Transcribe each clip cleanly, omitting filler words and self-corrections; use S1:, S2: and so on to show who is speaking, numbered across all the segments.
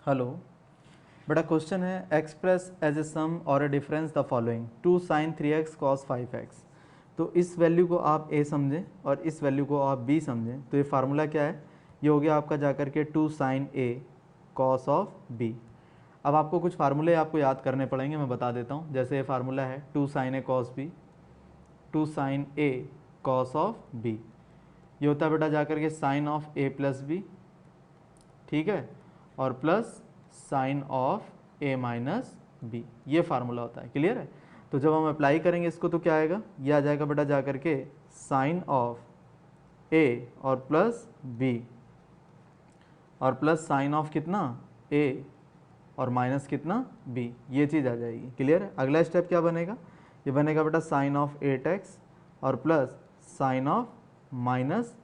S1: Hello बेटा, question है express as a sum और a difference the following 2 sin 3x cos 5x। तो इस वैल्यू को आप a समझें और इस वैल्यू को आप b समझें। तो ये फार्मूला क्या है? ये हो गया आपका जाकर के 2 sin a cos of b। अब आपको कुछ फार्मूले आपको याद करने पड़ेंगे, मैं बता देता हूँ। जैसे ये फार्मूला है 2 sin a cos b, 2 sin a cos of b। ये होता है बेटा जाकर के sine of a plus B, ठीक है, और plus sine of A minus B. ये फार्मूला होता है। क्लियर है? तो जब हम अप्लाई करेंगे इसको तो क्या आएगा? ये आ जाएगा बेटा जा करके साइन ऑफ ए और प्लस बी और प्लस साइन ऑफ कितना ए और माइनस कितना बी। ये चीज़ आ जाएगी। क्लियर है? अगला स्टेप क्या बनेगा? ये बनेगा बेटा साइन ऑफ 8x और plus sine of minus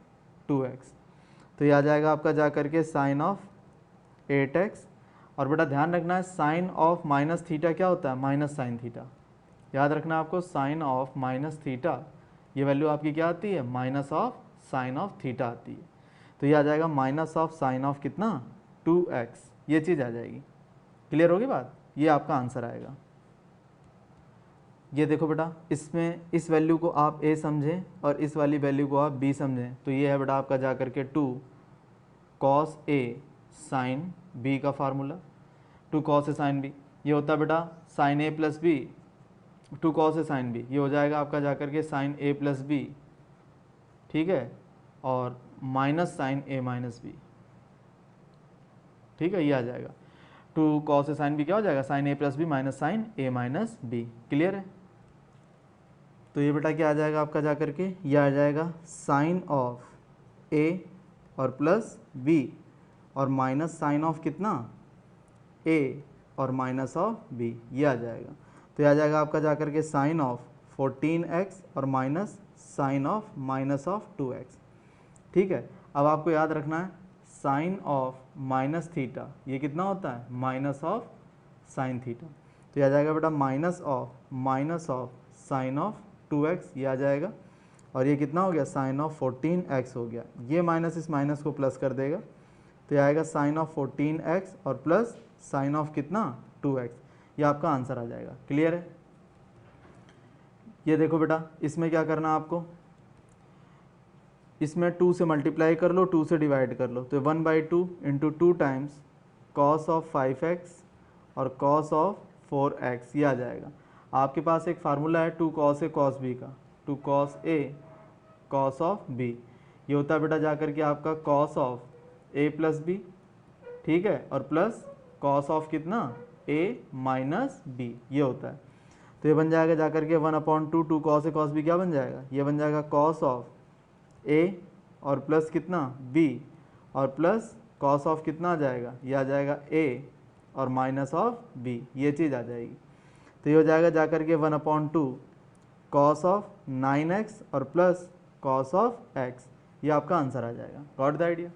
S1: 2x। तो ये आ जाएगा आपका जा करके साइन ऑफ 8x। और बेटा ध्यान रखना है साइन ऑफ माइनस थीटा क्या होता है? Minus sine theta. याद रखना आपको, साइन ऑफ माइनस थीटा ये वैल्यू आपकी क्या आती है? Minus of sine of theta आती है। तो ये आ जाएगा माइनस ऑफ साइन ऑफ कितना? 2x। ये चीज़ आ जाएगी। क्लियर होगी बात? ये आपका आंसर आएगा। ये देखो बेटा, इसमें इस वैल्यू को आप a समझें और इस वाली वैल्यू को आप b समझें। तो ये है बेटा आपका जा करके 2 cos a साइन b का formula. 2 cos a sine b ये होता है बेटा sine a plus B, 2 cos a sine b ये हो जाएगा आपका जा करके साइन a प्लस बी, ठीक है, और minus sine a minus B, ठीक है। ये आ जाएगा 2 cos a साइन b क्या हो जाएगा? Sine a plus B minus sine a minus B. Clear है? तो ये बेटा क्या आ जाएगा आपका जा करके? ये आ जाएगा साइन ऑफ a और प्लस b और माइनस साइन ऑफ कितना? a और माइनस ऑफ b। ये आ जाएगा। तो ये आ जाएगा आपका जा करके साइन ऑफ 14x और minus sine of minus of 2x, ठीक है। अब आपको याद रखना है साइन ऑफ माइनस थीटा ये कितना होता है? Minus of sine theta. तो ये आ जाएगा बेटा minus of sine of 2x। ये आ जाएगा और ये कितना हो गया? साइन ऑफ 14x हो गया। ये माइनस इस माइनस को प्लस कर देगा। तो ये आएगा साइन ऑफ 14x और प्लस साइन ऑफ कितना? 2x। ये आपका आंसर आ जाएगा। क्लियर है? ये देखो बेटा, इसमें क्या करना है आपको? इसमें 2 से मल्टीप्लाई कर लो, 2 से डिवाइड कर लो। तो 1/2 into 2 times cos of 5x और कॉस ऑफ 4x। ये आ जाएगा। आपके पास एक फार्मूला है 2 cos a cos b का, 2 cos a cos of b। ये होता है बेटा जा करके आपका cos of a plus B, ठीक है, और प्लस cos ऑफ कितना? a minus b। ये होता है। तो ये बन जाएगा जा करके 1/2 2 cos a cos b क्या बन जाएगा? ये बन जाएगा cos ऑफ a और प्लस कितना? b और प्लस cos ऑफ कितना आ जाएगा? ये आ जाएगा a और माइनस ऑफ b। ये चीज़ आ जाएगी। तो ये हो जाएगा जा करके 1/2 cos ऑफ 9x और प्लस cos ऑफ x। ये आपका आंसर आ जाएगा। Got the idea?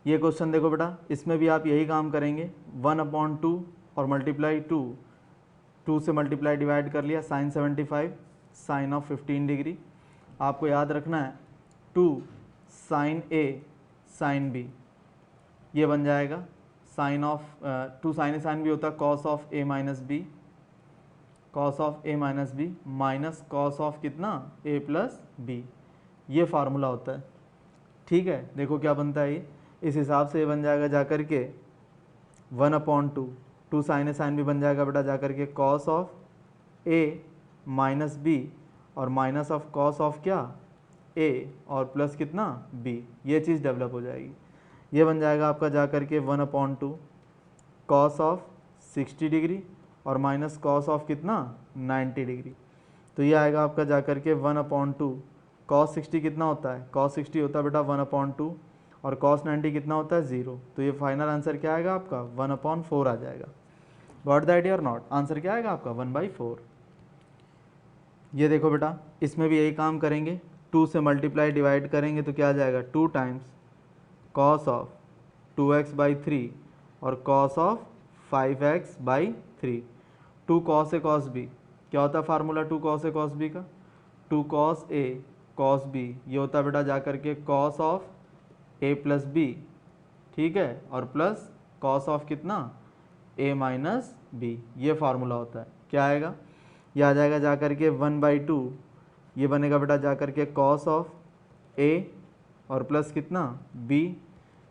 S1: ये क्वेश्चन देखो बेटा, इसमें भी आप यही काम करेंगे। 1/2 और मल्टीप्लाई 2 से मल्टीप्लाई डिवाइड कर लिया, साइन 75 साइन ऑफ 15 डिग्री। आपको याद रखना है 2 साइन a साइन b ये बन जाएगा sine of 2 sine a sine b होता है cos of a minus B, cos of a minus B minus cos of कितना? a plus B. ये फार्मूला होता है, ठीक है। देखो क्या बनता है ये, इस हिसाब से ये बन जाएगा जा करके 1/2 2 साइन a साइन b बन जाएगा बेटा जा करके cos of a minus B और माइनस ऑफ कॉस ऑफ क्या? a और प्लस कितना? b। ये चीज़ डेवलप हो जाएगी। ये बन जाएगा आपका जा करके 1/2 कॉस ऑफ 60 डिग्री और माइनस कॉस ऑफ कितना? 90 डिग्री। तो ये आएगा आपका जा करके 1/2 कॉस 60 कितना होता है? कॉस 60 होता है बेटा 1/2 और कॉस 90 कितना होता है? 0। तो ये फाइनल आंसर क्या आएगा आपका? 1/4 आ जाएगा। गॉट द आइडिया और नॉट? आंसर क्या आएगा आपका? 1/4। ये देखो बेटा, इसमें भी यही काम करेंगे। 2 से मल्टीप्लाई डिवाइड करेंगे तो क्या आ जाएगा? 2 टाइम्स कॉस ऑफ 2x/3 और cos of 5x/3। 2 cos a cos b क्या होता है formula 2 cos a cos b का? 2 cos a cos b ये होता है बेटा जा करके cos of a plus B, ठीक है, और प्लस कॉस ऑफ कितना a माइनस बी, ये फार्मूला होता है। क्या आएगा, ये आ जाएगा जा करके 1/2, ये बनेगा बेटा जा करके कॉस ऑफ a और प्लस कितना b,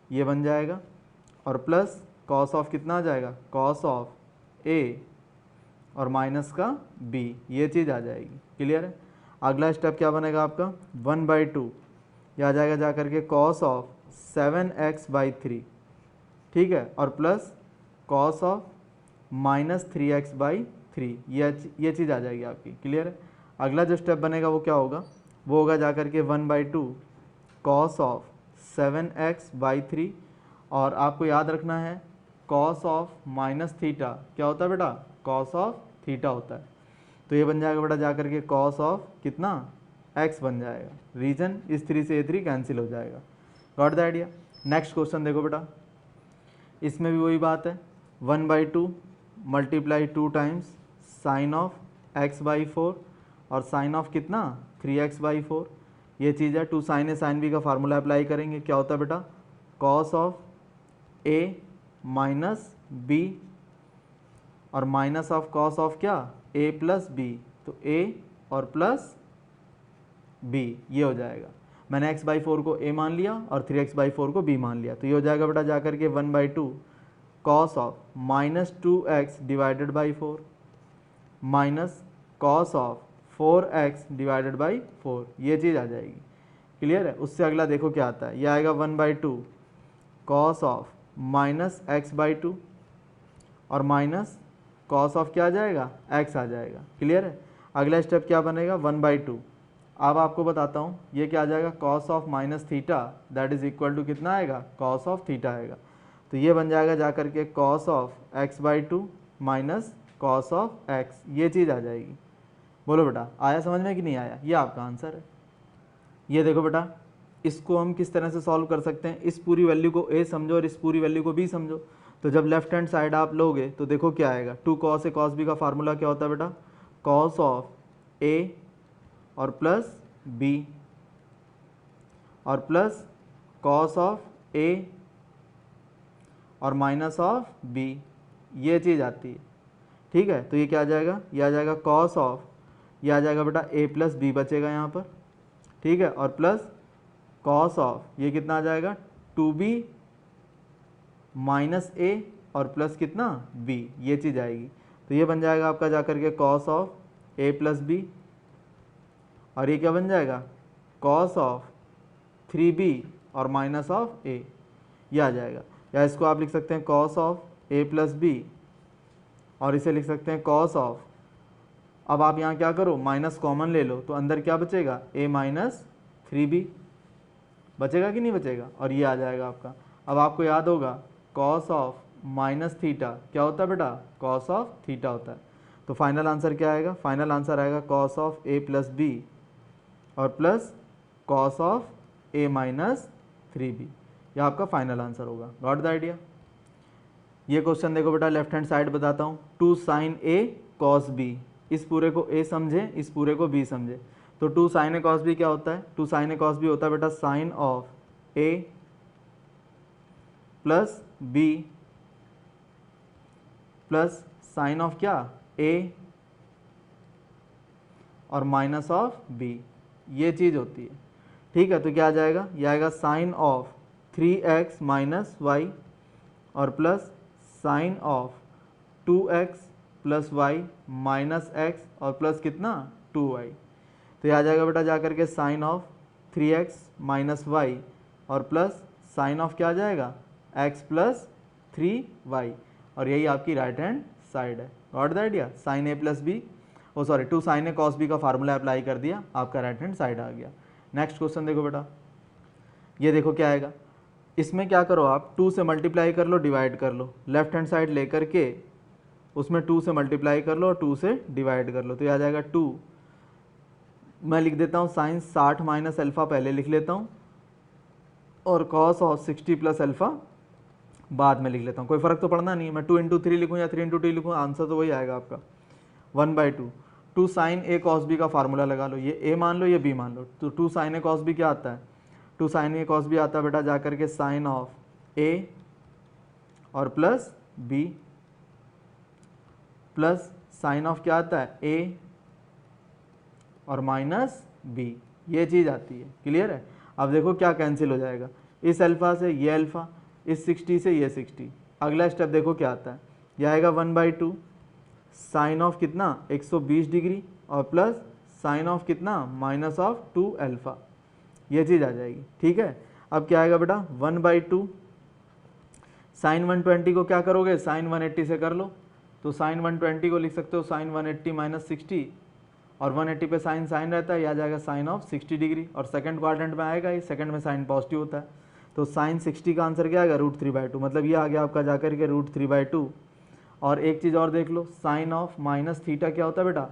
S1: ये बन जाएगा, और प्लस कॉस ऑफ कितना आ जाएगा कॉस ऑफ a और माइनस का b, ये चीज़ आ जाएगी। क्लियर है। अगला स्टेप क्या बनेगा आपका 1/2, ये आ जाएगा जा करके कॉस ऑफ 7x/3, ठीक है, और प्लस कॉस ऑफ -3x/3, ये चीज़ आ जाएगी आपकी। क्लियर है। अगला जो स्टेप बनेगा वो क्या होगा, वो होगा जा करके 1/2 कॉस ऑफ 7x/3, और आपको याद रखना है कॉस ऑफ -थीटा क्या होता है बेटा, कॉस ऑफ थीटा होता है। तो ये बन जाएगा बेटा जा करके कॉस ऑफ कितना x बन जाएगा। रीजन इस 3 से ये 3 कैंसिल हो जाएगा। Got the idea. Next question देखो बेटा, इसमें भी वही बात है, 1/2 multiply 2 times sign of x/4 और साइन ऑफ कितना 3x/4, ये चीज़ है। 2 साइन ए साइन बी का फार्मूला अप्लाई करेंगे, क्या होता है बेटा cos of a minus B और माइनस ऑफ कॉस ऑफ क्या a प्लस बी, तो a और प्लस b, ये हो जाएगा। मैंने x/4 को a मान लिया और 3x/4 को b मान लिया, तो ये हो जाएगा बेटा जा करके 1/2 cos of -2x divided by 4 minus cos of 4x divided by 4, ये चीज़ आ जाएगी। क्लियर है। उससे अगला देखो क्या आता है, ये आएगा 1/2 कॉस ऑफ -x/2 और माइनस कॉस ऑफ क्या आ जाएगा x आ जाएगा। क्लियर है। अगला स्टेप क्या बनेगा 1/2, अब आपको बताता हूँ ये क्या आ जाएगा cos of -theta that is equal to कितना आएगा कॉस ऑफ थीटा आएगा, तो ये बन जाएगा जा करके cos of x/2 minus cos of x, ये चीज़ आ जाएगी। बोलो बेटा आया समझ में कि नहीं आया, ये आपका आंसर है। ये देखो बेटा इसको हम किस तरह से सॉल्व कर सकते हैं, इस पूरी वैल्यू को a समझो और इस पूरी वैल्यू को b समझो। तो जब लेफ्ट हैंड साइड आप लोगे तो देखो क्या आएगा, 2 cos a cos b का फार्मूला क्या होता है बेटा कॉस ऑफ a और प्लस b और प्लस कॉस ऑफ a और माइनस ऑफ b, ये चीज़ आती है। ठीक है। तो ये क्या आ जाएगा, ये आ जाएगा कॉस ऑफ, ये आ जाएगा बेटा a प्लस b बचेगा यहाँ पर, ठीक है, और प्लस कॉस ऑफ ये कितना आ जाएगा 2b माइनस a और प्लस कितना b, ये चीज़ आएगी। तो ये बन जाएगा आपका जा करके cos of a plus b, और ये क्या बन जाएगा कॉस ऑफ 3b और माइनस ऑफ a, ये आ जाएगा। या इसको आप लिख सकते हैं cos of a plus B, और इसे लिख सकते हैं कॉस ऑफ, अब आप यहाँ क्या करो माइनस कॉमन ले लो, तो अंदर क्या बचेगा a माइनस 3b बचेगा कि नहीं बचेगा, और ये आ जाएगा आपका। अब आपको याद होगा कॉस ऑफ माइनस थीटा क्या होता है बेटा कॉस ऑफ थीटा होता है। तो फाइनल आंसर क्या आएगा, फाइनल आंसर आएगा cos of a plus B और plus cos of a minus 3b, यह आपका फाइनल आंसर होगा। Got the idea. ये क्वेश्चन देखो बेटा लेफ्ट हैंड साइड बताता हूँ, 2 साइन a कॉस b, इस पूरे को a समझे इस पूरे को b समझे। तो 2 साइन a कॉस b क्या होता है, 2 साइन a कॉस b होता है बेटा sine of a plus b plus sine of क्या a और माइनस ऑफ b, ये चीज़ होती है। ठीक है। तो क्या आ जाएगा, यह आएगा sine of 3x minus Y और plus sine of 2x plus Y minus x और प्लस कितना 2y। तो यह आ जाएगा बेटा जा करके sine of 3x minus Y और प्लस साइन ऑफ क्या आ जाएगा x प्लस 3y, और यही आपकी राइट हैंड साइड है। Got the idea. Sine a plus B, oh sorry 2 sine a cos b का फार्मूला अप्लाई कर दिया, आपका राइट हैंड साइड आ गया। नेक्स्ट क्वेश्चन देखो बेटा, ये देखो क्या आएगा, इसमें क्या करो आप 2 से मल्टीप्लाई कर लो डिवाइड कर लो, लेफ्ट हैंड साइड लेकर के उसमें 2 से मल्टीप्लाई कर लो और 2 से डिवाइड कर लो, तो ये आ जाएगा 2, मैं लिख देता हूँ साइन 60 माइनस अल्फ़ा पहले लिख लेता हूँ और कॉस ऑफ 60 प्लस अल्फ़ा बाद में लिख लेता हूँ, कोई फ़र्क तो पड़ना नहीं है, मैं 2 इंटू 3 लिखूँ या 3 इंटू 2 लिखूँ, आंसर तो वही आएगा आपका 1/2। 2 साइन a कॉस b का फार्मूला लगा लो, ये a मान लो ये b मान लो, तो 2 साइन a कॉस b क्या आता है, 2 साइन a कॉस b आता है बेटा जा करके साइन ऑफ a और plus B plus sine of क्या आता है ए और माइनस बी, ये चीज़ आती है। क्लियर है। अब देखो क्या कैंसिल हो जाएगा, इस अल्फ़ा से ये अल्फ़ा, इस 60 से ये 60। अगला स्टेप देखो क्या आता है, यह आएगा 1/2 साइन ऑफ कितना 120 डिग्री और प्लस साइन ऑफ कितना माइनस ऑफ 2 अल्फ़ा, ये चीज़ आ जाएगी। ठीक है। अब क्या आएगा बेटा 1/2 साइन 120 को क्या करोगे साइन 180 से कर लो, तो साइन 120 को लिख सकते हो साइन 180 माइनस 60 और 180 पे साइन साइन रहता है, यह आ जाएगा साइन ऑफ 60 डिग्री और सेकंड क्वाड्रेंट में आएगा ही, सेकंड में साइन पॉजिटिव होता है, तो साइन 60 का आंसर क्या आएगा √3/2, मतलब ये आ गया आपका जाकर के √3/2। और एक चीज़ और देख लो, साइन ऑफ माइनस थीटा क्या होता है बेटा,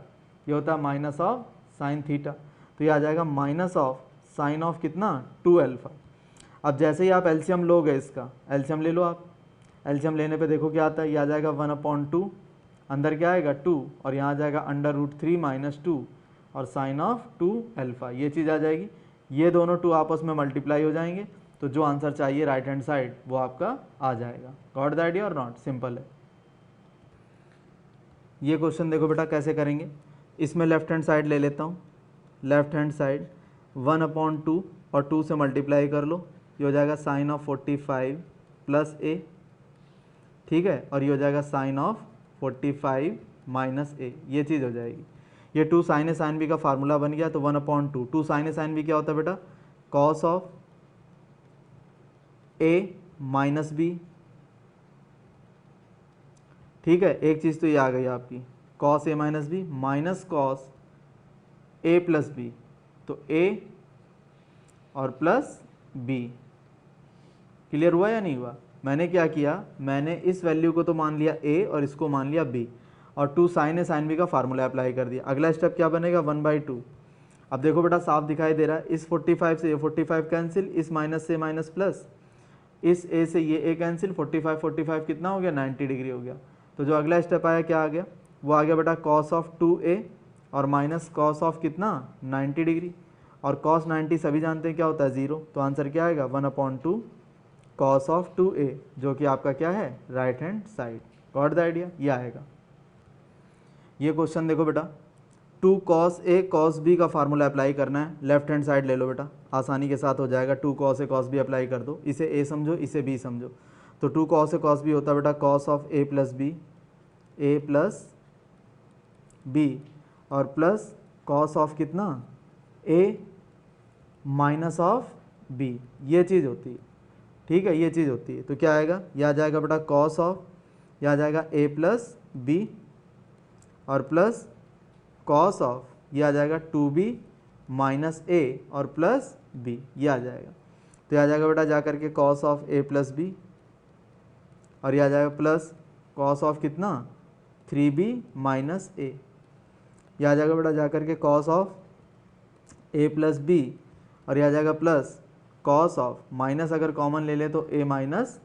S1: ये होता है माइनस ऑफ साइन थीटा, तो ये आ जाएगा माइनस ऑफ साइन ऑफ कितना 2 अल्फ़ा। अब जैसे ही आप एलसीएम लोगे, इसका एलसीएम ले लो आप, एलसीएम लेने पे देखो क्या आता है, ये आ जाएगा 1/2, अंदर क्या आएगा 2 और यहाँ आ जाएगा √3 माइनस 2 और साइन ऑफ 2 अल्फ़ा, ये चीज़ आ जाएगी। ये दोनों 2 आपस में मल्टीप्लाई हो जाएंगे, तो जो आंसर चाहिए राइट हैंड साइड वो आपका आ जाएगा। गॉट द आइडिया और नॉट, सिंपल है। ये क्वेश्चन देखो बेटा कैसे करेंगे, इसमें लेफ्ट हैंड साइड ले लेता हूँ, लेफ्ट हैंड साइड 1/2 और 2 से मल्टीप्लाई कर लो, ये हो जाएगा साइन ऑफ 45 प्लस ए, ठीक है, और ये हो जाएगा साइन ऑफ 45 माइनस ए, ये चीज़ हो जाएगी। ये 2 साइन ए साइन बी का फार्मूला बन गया, तो 1/2 2 साइन ए साइन बी क्या होता है बेटा, cos of A minus B, ठीक है, एक चीज़ तो ये आ गई आपकी cos A minus B minus cos A plus B, तो ए और प्लस बी। क्लियर हुआ या नहीं हुआ। मैंने क्या किया, मैंने इस वैल्यू को तो मान लिया ए और इसको मान लिया बी और 2 साइन ए साइन बी का फार्मूला अप्लाई कर दिया। अगला स्टेप क्या बनेगा 1/2। अब देखो बेटा साफ दिखाई दे रहा है, इस 45 से ये 45 कैंसिल, इस माइनस से माइनस प्लस, इस ए से ये ए कैंसिल, 45 कितना हो गया 90 डिग्री हो गया। तो जो अगला स्टेप आया क्या आ गया, वो आ गया बेटा कॉस ऑफ 2a और माइनस कॉस ऑफ कितना 90 डिग्री, और कॉस 90 सभी जानते हैं क्या होता है 0, तो आंसर क्या आएगा 1/2 कॉस ऑफ 2a, जो कि आपका क्या है right hand side. Got the idea, ये आएगा। ये क्वेश्चन देखो बेटा 2 cos a cos b का फार्मूला अप्लाई करना है, लेफ्ट हैंड साइड ले लो बेटा, आसानी के साथ हो जाएगा। 2 cos a cos b apply कर दो, इसे a समझो इसे b समझो, तो 2 cos a cos b होता है बेटा cos of a plus b और प्लस cos ऑफ कितना a माइनस ऑफ b, ये चीज़ होती है। ठीक है, ये चीज़ होती है, तो क्या आएगा, यह आ जाएगा बेटा cos ऑफ, यह आ जाएगा a प्लस b और प्लस कॉस ऑफ, ये आ जाएगा 2b माइनस a और प्लस b, ये आ जाएगा। तो ये आ जाएगा बेटा जा करके cos of a plus b और ये आ जाएगा प्लस कॉस ऑफ कितना 3b माइनस a, ये आ जाएगा बेटा जा करके cos of a plus b और ये आ जाएगा प्लस कॉस ऑफ, माइनस अगर कॉमन ले ले तो a माइनस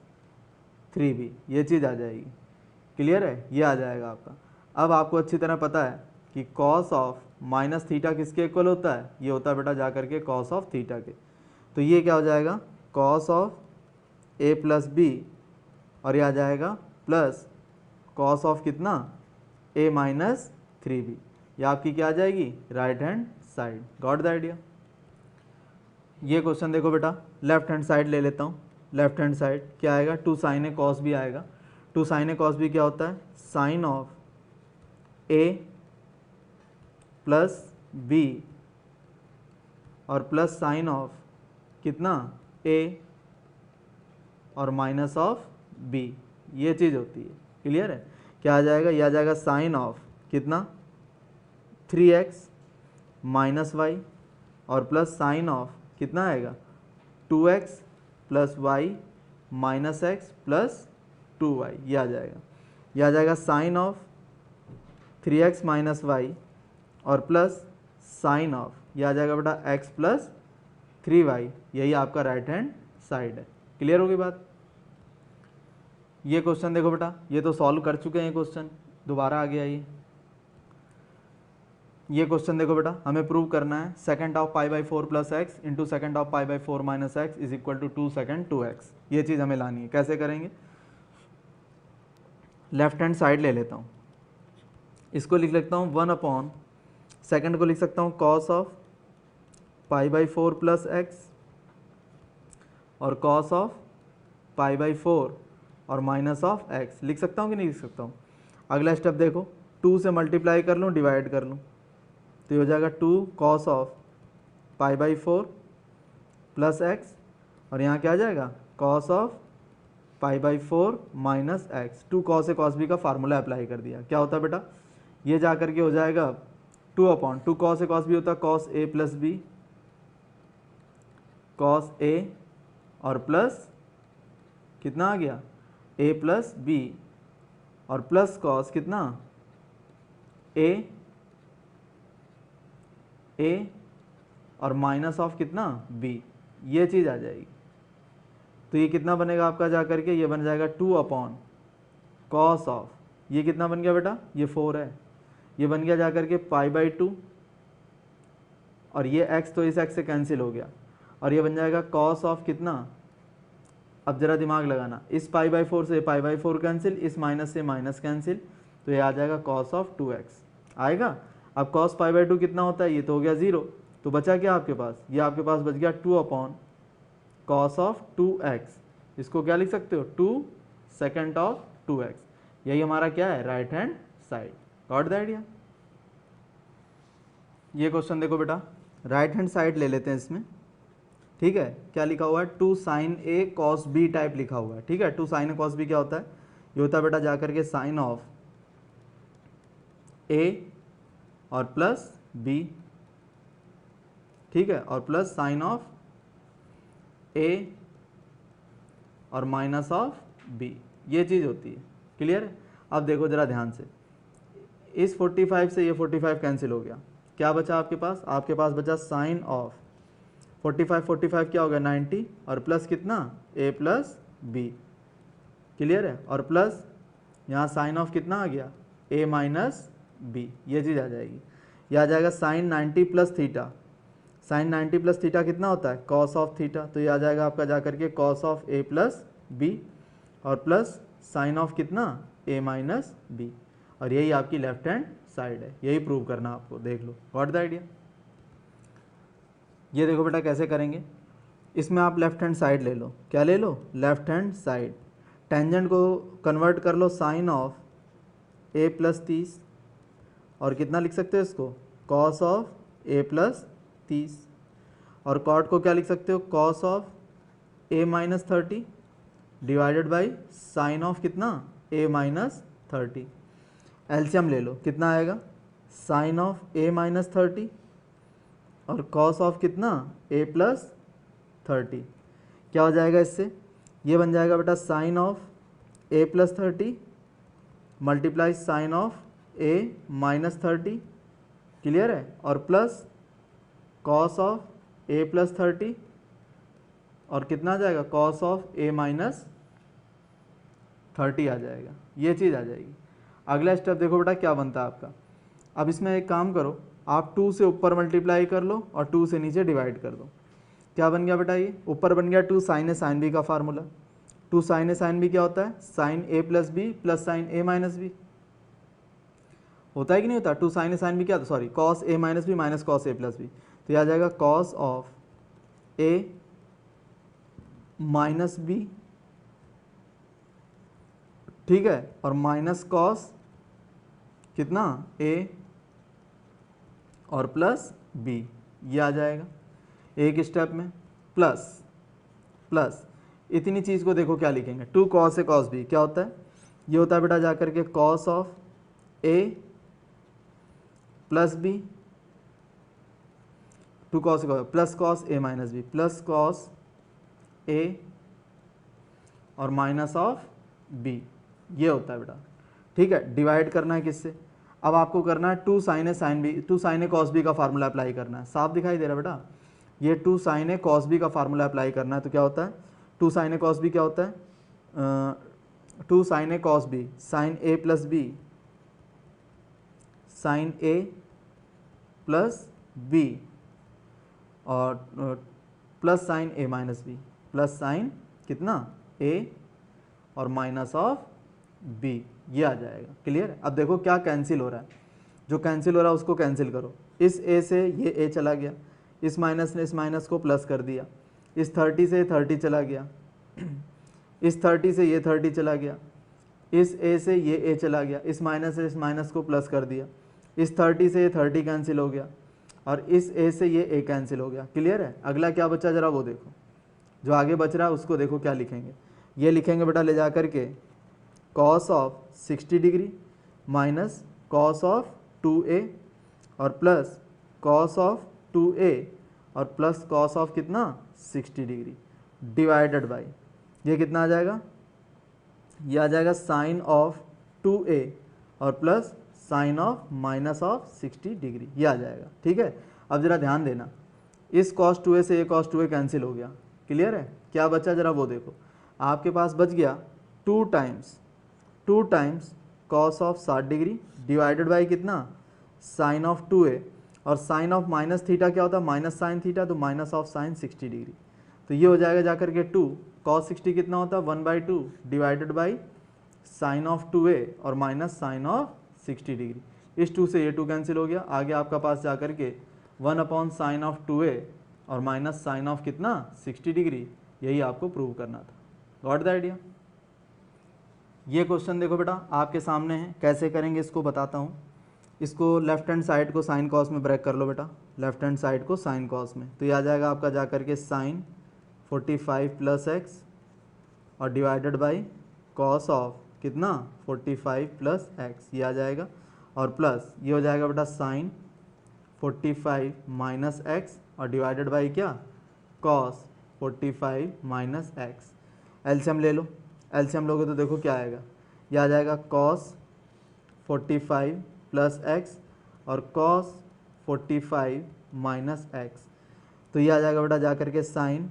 S1: 3b, ये चीज़ आ जाएगी। क्लियर है, ये आ जाएगा आपका। अब आपको अच्छी तरह पता है कि कॉस ऑफ माइनस थीटा किसके इक्वल होता है, ये होता है बेटा जा करके कॉस ऑफ थीटा के, तो ये क्या हो जाएगा cos of a plus B और ये आ जाएगा प्लस कॉस ऑफ कितना a माइनस 3b, ये आपकी क्या आ जाएगी right hand side. Got the idea. ये क्वेश्चन देखो बेटा लेफ्ट हैंड साइड ले लेता हूँ, लेफ्ट हैंड साइड क्या आएगा 2 साइन ए कॉस बी आएगा। 2 साइन ए कॉस बी क्या होता है sine of a plus b और प्लस साइन ऑफ कितना a और माइनस ऑफ b, ये चीज़ होती है। क्लियर है, क्या आ जाएगा, यह आ जाएगा साइन ऑफ कितना 3x माइनस वाई और प्लस साइन ऑफ कितना आएगा 2x plus Y minus X plus 2y, ये आ जाएगा। यह आ जाएगा sine of 3x minus Y और प्लस साइन ऑफ, ये आ जाएगा बेटा x प्लस 3y, यही आपका राइट हैंड साइड है। क्लियर होगी बात। ये क्वेश्चन देखो बेटा, ये तो सॉल्व कर चुके हैं, ये क्वेश्चन दोबारा आ गया। ये क्वेश्चन देखो बेटा हमें प्रूव करना है second of π/4 plus X into second of π/4 minus X is equal to 2 second 2x, ये चीज़ हमें लानी है। कैसे करेंगे, लेफ्ट हैंड साइड ले लेता हूँ, इसको लिख लेता हूँ 1/, सेकंड को लिख सकता हूँ कॉस ऑफ π/4 प्लस एक्स और कॉस ऑफ π/4 और माइनस ऑफ एक्स। लिख सकता हूँ कि नहीं लिख सकता हूँ? अगला स्टेप देखो, 2 से मल्टीप्लाई कर लूँ, डिवाइड कर लूँ, तो ये हो जाएगा 2 कॉस ऑफ π/4 प्लस एक्स और यहाँ क्या आ जाएगा cos of π/4 minus X. 2 cos A cos B का फार्मूला अप्लाई कर दिया, क्या होता है बेटा, ये जा करके हो जाएगा 2/2 कॉस ए कॉस बी होता है cos A plus B, cos ए और प्लस कितना आ गया ए प्लस बी और प्लस कॉस कितना ए और माइनस ऑफ कितना बी, ये चीज़ आ जाएगी। तो ये कितना बनेगा आपका जा करके, ये बन जाएगा 2/, कॉस ऑफ, ये कितना बन गया बेटा, ये 4 है, ये बन गया जा करके π/2 और ये x तो इस x से कैंसिल हो गया और ये बन जाएगा कॉस ऑफ कितना, अब जरा दिमाग लगाना, इस π/4 से π/4 कैंसिल, इस माइनस से माइनस कैंसिल, तो ये आ जाएगा कॉस ऑफ 2x आएगा। अब कॉस π/2 कितना होता है, ये तो हो गया 0, तो बचा क्या आपके पास, ये आपके पास बच गया 2/, कॉस ऑफ 2x, इसको क्या लिख सकते हो 2 सेकेंड ऑफ 2x, यही हमारा क्या है right hand side. Got the idea? ये क्वेश्चन देखो बेटा, राइट हैंड साइड ले लेते हैं इसमें, ठीक है, क्या लिखा हुआ है 2 sin a cos b type लिखा हुआ है, ठीक है। 2 sin a cos b क्या होता है, ये होता है बेटा जा करके साइन ऑफ a और प्लस b, ठीक है, और प्लस साइन ऑफ a और माइनस ऑफ b, ये चीज़ होती है, क्लियर है। अब देखो जरा ध्यान से, इस 45 से ये 45 कैंसिल हो गया, क्या बचा आपके पास, आपके पास बचा साइन ऑफ 45 क्या हो गया 90 और प्लस कितना a प्लस b, क्लियर है, और प्लस यहाँ साइन ऑफ कितना आ गया a माइनस b, ये चीज़ आ जाएगी। यह आ जाएगा sine 90 plus theta, sine 90 plus theta कितना होता है कॉस ऑफ थीटा, तो ये आ जाएगा आपका जा करके cos of a plus b और प्लस साइन ऑफ कितना a माइनस b, और यही आपकी लेफ्ट हैंड साइड है, यही प्रूव करना आपको, देख लो। Got the idea? ये देखो बेटा कैसे करेंगे, इसमें आप लेफ्ट हैंड साइड ले लो, क्या ले लो लेफ्ट हैंड साइड, टेंजेंट को कन्वर्ट कर लो साइन ऑफ a प्लस 30 और कितना लिख सकते हो इसको कॉस ऑफ a प्लस 30 और कॉट को क्या लिख सकते हो cos of a minus 30 divided by sine of कितना a माइनस 30। एलसीएम ले लो, कितना आएगा साइन ऑफ a माइनस 30 और कॉस ऑफ कितना a प्लस 30, क्या हो जाएगा इससे, ये बन जाएगा बेटा sine of a plus 30 multiply sine of a minus 30, clear है, और plus cos of a plus 30 और कितना आ जाएगा कॉस ऑफ a माइनस 30 आ जाएगा, ये चीज़ आ जाएगी। अगला स्टेप देखो बेटा क्या बनता है आपका, अब इसमें एक काम करो, आप 2 से ऊपर मल्टीप्लाई कर लो और 2 से नीचे डिवाइड कर दो, क्या बन गया बेटा, ये ऊपर बन गया 2 साइन ए साइन बी का formula, 2 sine A sine B क्या होता है sine A plus B plus sine A minus B, होता है कि नहीं होता, 2 साइन ए साइन बी क्या, sorry cos A minus B minus cos A plus B, तो यह आ जाएगा cos of A minus B, ठीक है, और माइनस कॉस कितना a और प्लस b, ये आ जाएगा एक स्टेप में, प्लस इतनी चीज़ को देखो क्या लिखेंगे 2 कॉस ए कॉस बी, क्या होता है, ये होता है बेटा जा करके cos of a plus B, 2 cos A plus cos a minus B plus cos a और माइनस ऑफ b, ये होता है बेटा, ठीक है। डिवाइड करना है किससे, अब आपको करना है 2 sine A sine B, 2 sine A cos B का फार्मूला अप्लाई करना है, साफ दिखाई दे रहा है बेटा, ये 2 साइन ए कॉस बी का फार्मूला अप्लाई करना है, तो क्या होता है 2 साइन ए कॉस बी क्या होता है 2 sine A cos B sign A plus B sign A plus B और plus sine A minus B plus sign कितना ए और माइनस ऑफ b, ये आ जाएगा। क्लियर है? अब देखो क्या कैंसिल हो रहा है, जो कैंसिल हो रहा है उसको कैंसिल करो। इस a से ये a चला गया, इस माइनस ने इस माइनस को प्लस कर दिया, इस 30 से 30 चला गया, इस 30 से ये 30 चला गया, इस a से ये a चला गया, इस माइनस से इस माइनस को प्लस कर दिया, इस 30 से ये 30 कैंसिल हो गया, और इस a से ये a कैंसिल हो गया। क्लियर है? अगला क्या बचा जरा वो देखो, जो आगे बच रहा है उसको देखो क्या लिखेंगे। ये लिखेंगे बेटा ले जा करके cos of 60 degree minus cos of 2a और प्लस कॉस ऑफ 2a और प्लस कॉस ऑफ कितना 60 डिग्री डिवाइडेड बाई, ये कितना आ जाएगा, ये आ जाएगा साइन ऑफ 2a और plus sine of minus of 60 degree, ये आ जाएगा। ठीक है? अब जरा ध्यान देना, इस cos 2a से ये cos 2a कैंसिल हो गया। क्लियर है? क्या बचा जरा वो देखो, आपके पास बच गया 2 times cos of 60 degree divided by कितना साइन ऑफ 2a, और साइन ऑफ माइनस थीटा क्या होता है, माइनस साइन थीटा, तो माइनस ऑफ साइन 60 डिग्री, तो ये हो जाएगा जाकर के 2 cos 60 कितना होता है 1/2 divided by sine of 2a और माइनस साइन ऑफ 60 डिग्री। इस 2 से ये 2 कैंसिल हो गया, आगे आपका पास जाकर के 1/sin ऑफ 2a और माइनस साइन ऑफ कितना 60 डिग्री, यही आपको प्रूव करना था। Got the idea? ये क्वेश्चन देखो बेटा आपके सामने है, कैसे करेंगे इसको बताता हूँ। इसको लेफ्ट हैंड साइड को साइन कॉस में ब्रेक कर लो बेटा, लेफ्ट हैंड साइड को साइन कॉस में, तो ये आ जाएगा आपका जाकर के साइन 45 प्लस एक्स और डिवाइडेड बाई कॉस ऑफ कितना 45 प्लस एक्स, ये आ जाएगा, और प्लस ये हो जाएगा बेटा साइन 45 माइनस एक्स और डिवाइडेड बाई क्या कॉस 45 माइनस एक्स। एलसीएम ले लो, एलसीएम लोगे तो देखो क्या आएगा, ये आ जाएगा कॉस 45 प्लस एक्स और कॉस 45 माइनस एक्स, तो ये आ जाएगा बेटा जा करके साइन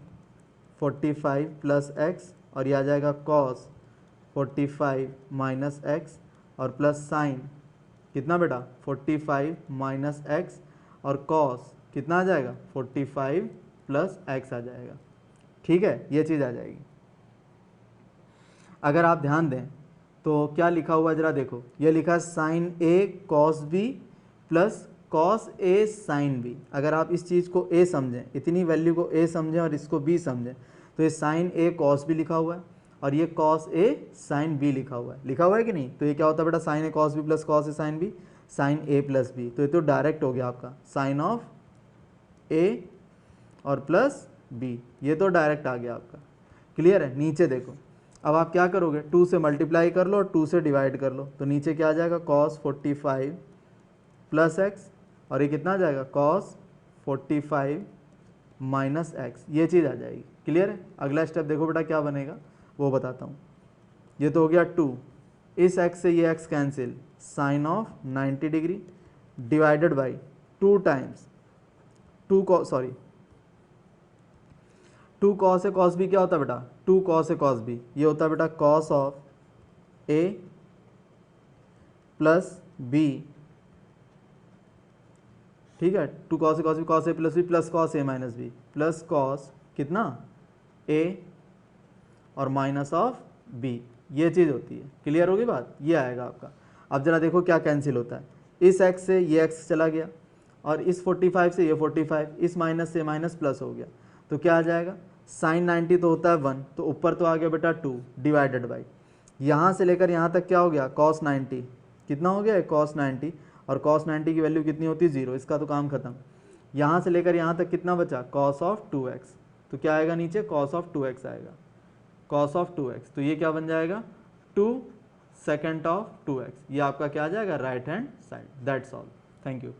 S1: 45 प्लस एक्स और ये आ जाएगा कॉस 45 माइनस एक्स और प्लस साइन कितना बेटा 45 माइनस एक्स और कॉस कितना आ जाएगा 45 प्लस एक्स आ जाएगा। ठीक है? ये चीज़ आ जाएगी। अगर आप ध्यान दें तो क्या लिखा हुआ है जरा देखो, ये लिखा है साइन ए कॉस बी प्लस कॉस ए साइन बी। अगर आप इस चीज़ को ए समझें, इतनी वैल्यू को ए समझें और इसको बी समझें, तो ये साइन ए कॉस बी लिखा हुआ है और ये कॉस ए साइन बी लिखा हुआ है कि नहीं? तो ये क्या होता है बेटा sign A cos B plus cos A sine B, sign A plus B, तो ये तो डायरेक्ट हो गया आपका साइन ऑफ ए और प्लस बी, ये तो डायरेक्ट आ गया आपका। क्लियर है? नीचे देखो, अब आप क्या करोगे 2 से मल्टीप्लाई कर लो और 2 से डिवाइड कर लो, तो नीचे क्या आ जाएगा कॉस 45 प्लस एक्स और ये कितना आ जाएगा कॉस 45 माइनस एक्स, ये चीज़ आ जाएगी। क्लियर है? अगला स्टेप देखो बेटा क्या बनेगा वो बताता हूँ। ये तो हो गया 2, इस x से ये x cancel, sine of 90 degree divided by 2 times 2 cos A cos B क्या होता है बेटा 2 कॉस ए कॉस बी, ये होता है बेटा cos of A plus B. ठीक है? 2 cos A cos B, cos A plus B plus cos A minus B plus cos कितना ए और माइनस ऑफ बी, ये चीज़ होती है। क्लियर होगी बात? ये आएगा आपका। अब जरा देखो क्या कैंसिल होता है, इस x से ये x चला गया और इस 45 से ये 45, इस माइनस से माइनस प्लस हो गया, तो क्या आ जाएगा साइन 90 तो होता है 1, तो ऊपर तो आ गया बेटा 2 डिवाइडेड बाई, यहाँ से लेकर यहाँ तक क्या हो गया कॉस 90, कितना हो गया कॉस 90, और कॉस 90 की वैल्यू कितनी होती है 0, इसका तो काम खत्म। यहाँ से लेकर यहाँ तक कितना बचा कॉस ऑफ 2x, तो क्या आएगा नीचे कॉस ऑफ 2x आएगा, कॉस ऑफ 2x, तो ये क्या बन जाएगा 2 सेकेंड ऑफ 2x, ये आपका क्या आ जाएगा right hand side. That's all, thank you.